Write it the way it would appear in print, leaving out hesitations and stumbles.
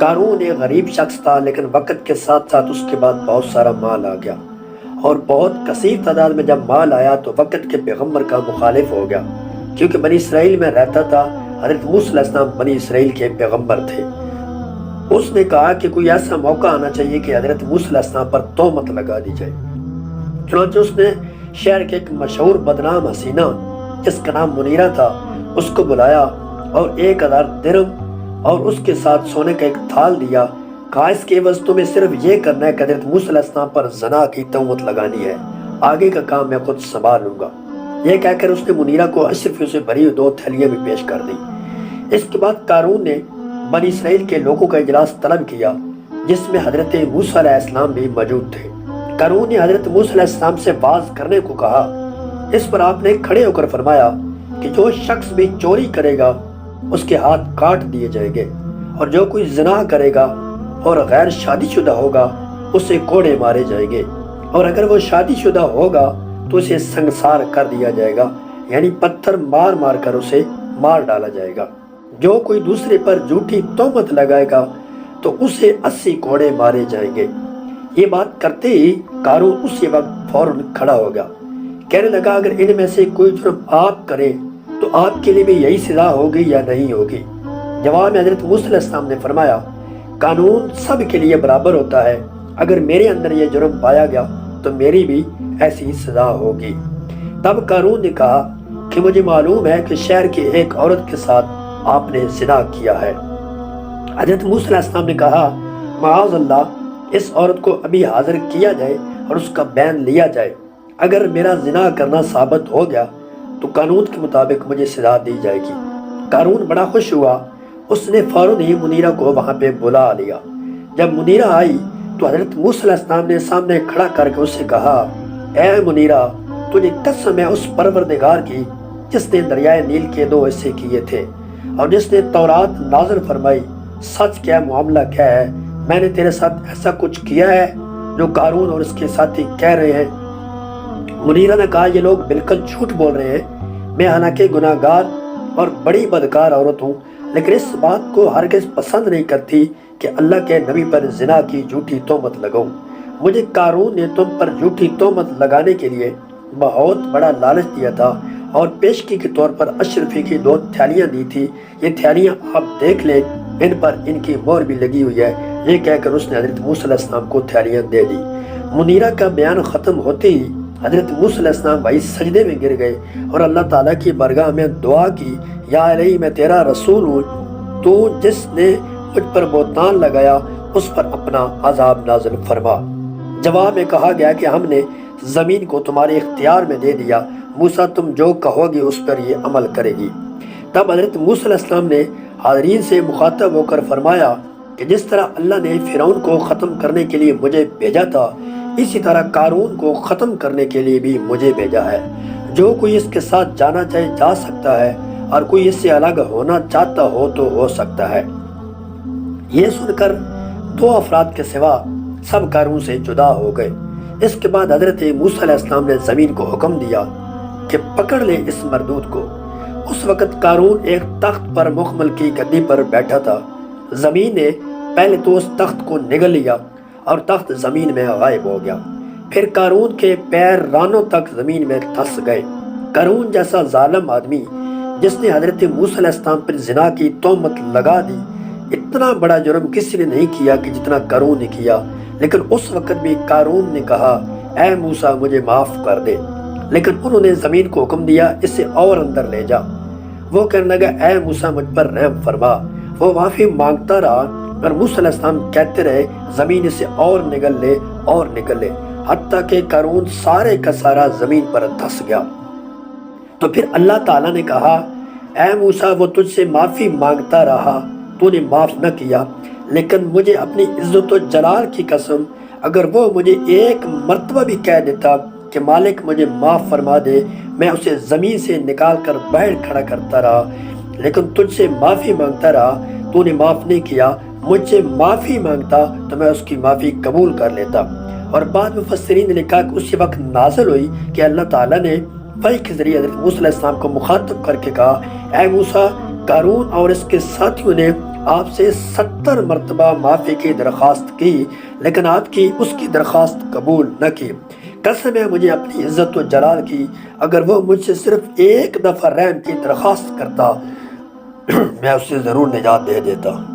قارون ایک غریب شخص تھا، لیکن وقت کے ساتھ ساتھ اس کے بعد بہت سارا مال آ گیا، اور بہت کثیر تعداد میں جب مال آیا تو وقت کے پیغمبر کا مخالف ہو گیا، کیونکہ بنی اسرائیل میں رہتا تھا۔ حضرت موسیٰ علیہ السلام بنی اسرائیل کے پیغمبر تھے۔ اس نے کہا کہ کوئی ایسا موقع آنا چاہیے کہ حضرت موسیٰ علیہ السلام پر تہمت لگا دی جائے۔ چنانچہ اس نے شہر کے ایک مشہور بدنام حسینہ جس کا نام منیرہ تھا اس کو بلایا اور 1000 درہم اور اس کے ساتھ سونے کا ایک تھال دیا۔ کہا اس کے عوض تمہیں صرف یہ کرنا ہے کہ حضرت موسیٰ علیہ السلام پر زنا کی تہمت لگانی ہے، آگے کا کام میں خود سنبھال لوں گا۔ یہ کہہ کر اس نے منیرہ کو اشرفیوں سے بھری 2 تھیلیاں بھی پیش کر دی۔ اس کے بعد قارون نے بنی اسرائیل کے لوگوں کا اجلاس طلب کیا، جس میں حضرت موسیٰ علیہ السلام بھی موجود تھے۔ قارون نے حضرت موسیٰ علیہ السلام سے باز کرنے کو کہا۔ اس پر آپ نے کھڑے ہو کر فرمایا کہ جو شخص بھی چوری کرے گا اس کے ہاتھ کاٹ دیے جائیں گے، اور جو کوئی زنا کرے گا اور غیر شادی شدہ ہوگا اسے کوڑے مارے جائیں گے، اور اگر وہ شادی شدہ ہوگا تو اسے سنگسار کر دیا جائے گا، یعنی پتھر مار مار کر اسے مار ڈالا جائے گا۔ جو کوئی دوسرے پر جھوٹی تہمت لگائے گا تو اسے 80 کوڑے مارے جائیں گے۔ یہ بات کرتے ہی قارون اسی وقت فوراً کھڑا ہو گیا، کہنے لگا اگر ان میں سے کوئی جرم آپ کرے تو آپ کے لیے بھی یہی سزا ہوگی یا نہیں ہوگی؟ جواب میں حضرت موسیٰ علیہ السلام نے فرمایا قانون سب کے لیے برابر ہوتا ہے، اگر میرے اندر یہ جرم پایا گیا تو میری بھی ایسی سزا ہوگی۔ تب قارون نے کہا کہ مجھے معلوم ہے کہ شہر کی ایک عورت کے ساتھ آپ نے زنا کیا ہے۔ حضرت موسیٰ علیہ السلام نے کہا معاذ اللہ، اس عورت کو ابھی حاضر کیا جائے اور اس کا بیان لیا جائے، اگر میرا زنا کرنا ثابت ہو گیا تو قانون کے مطابق مجھے سزا دی جائے گی۔ قارون بڑا خوش ہوا، اس نے فوراً ہی منیرہ کو وہاں پہ بلا لیا۔ جب منیرہ آئی تو حضرت موسیٰ علیہ السلام نے سامنے کھڑا کر کے اس سے کہا اے منیرہ، تجھے قسم ہے اس پروردگار کی جس نے دریائے نیل کے 2 حصے کیے تھے اور جس نے تورات نازل فرمائی، سچ کیا معاملہ کیا ہے؟ میں نے تیرے ساتھ ایسا کچھ کیا ہے جو قارون اور اس کے ساتھی کہہ رہے ہیں؟ منیرہ نے کہا یہ لوگ بالکل جھوٹ بول رہے ہیں، میں حالانکہ گناہگار اور بڑی بدکار عورت ہوں، لیکن اس بات کو ہرگز پسند نہیں کرتی کہ اللہ کے نبی پر زنا کی جھوٹی تہمت لگاؤں۔ مجھے قارون نے تم پر جھوٹی تہمت لگانے کے لیے بہت بڑا لالچ دیا تھا اور پیشگی کے طور پر اشرفی کی 2 تھیلیاں دی تھی، یہ تھیلیاں آپ دیکھ لیں، ان پر ان کی مہر بھی لگی ہوئی ہے۔ یہ کہہ کر اس نے حضرت موسیٰ علیہ السلام کو تھیلیاں دے دی۔ منیرہ کا بیان ختم ہوتے ہی حضرت موسیٰ علیہ السلام بھائی سجدے میں گر گئے اور اللہ تعالیٰ کی بارگاہ میں دعا کی، یا الہی میں تیرا رسول ہوں، تو جس نے مجھ پر بہتان لگایا اس پر اپنا عذاب نازل فرما۔ جواب میں کہا گیا کہ ہم نے زمین کو تمہارے اختیار میں دے دیا، موسیٰ تم جو کہو گے اس پر یہ عمل کرے گی۔ تب حضرت موسیٰ علیہ السلام نے حاضرین سے مخاطب ہو کر فرمایا کہ جس طرح اللہ نے فرعون کو ختم کرنے کے لیے مجھے بھیجا تھا، اسی طرح قارون کو ختم کرنے کے لیے بھی مجھے بھیجا ہے۔ جو کوئی اس کے ساتھ جانا چاہے جا سکتا ہے، اور کوئی اس سے الگ ہونا چاہتا ہو تو ہو سکتا ہے۔ یہ سن کر 2 افراد کے سوا سب قارون سے جدا ہو گئے۔ اس کے بعد حضرت موسیٰ علیہ السلام نے زمین کو حکم دیا کہ پکڑ لے اس مردود کو۔ اس وقت قارون ایک تخت پر مخمل کی گدی پر بیٹھا تھا۔ زمین نے پہلے تو اس تخت کو نگل لیا اور تخت زمین میں غائب ہو گیا، پھر قارون کے پیر رانوں تک زمین میں دھس گئے۔ قارون جیسا ظالم آدمی جس نے حضرت موسیٰ علیہ السلام پر زنا کی تہمت لگا دی، اتنا بڑا جرم کسی نے نہیں کیا کہ جتنا قارون نے کیا۔ لیکن اس وقت بھی قارون نے کہا اے موسیٰ مجھے معاف کر دے، لیکن انہوں نے زمین کو حکم دیا اسے اور اندر لے جا۔ وہ کہنے لگا اے موسیٰ مجھ پر رحم فرما۔ وہ معافی مانگتا رہا اور موسیٰ علیہ السلام کہتے رہے زمین اسے اور نگل لے اور نگل لے، حتیٰ کہ قارون سارے کا سارا زمین پر دھس گیا۔ تو پھر اللہ تعالیٰ نے کہا اے موسیٰ وہ تجھ سے معافی مانگتا رہا، تو نے معاف نہ کیا، لیکن مجھے اپنی عزت و جلال کی قسم اگر وہ مجھے ایک مرتبہ بھی کہہ دیتا کہ مالک مجھے معاف فرما دے، میں اسے زمین سے نکال کر باہر کھڑا کرتا رہا، لیکن تجھ سے معافی مانگتا رہا، تو نے معاف نہیں کیا۔ مجھ سے معافی مانگتا تو میں اس کی معافی قبول کر لیتا۔ اور بعد مفسرین نے لکھا کہ اسی وقت نازل ہوئی کہ اللہ تعالیٰ نے وحی کے ذریعے حضرت موسیٰ علیہ السلام کو مخاطب کر کے کہا اے موسیٰ، قارون اور اس کے ساتھیوں نے آپ سے 70 مرتبہ معافی کی درخواست کی لیکن آپ کی اس کی درخواست قبول نہ کی۔ قسم ہے مجھے اپنی عزت و جلال کی، اگر وہ مجھ سے صرف ایک دفعہ رحم کی درخواست کرتا میں اسے ضرور نجات دے دیتا۔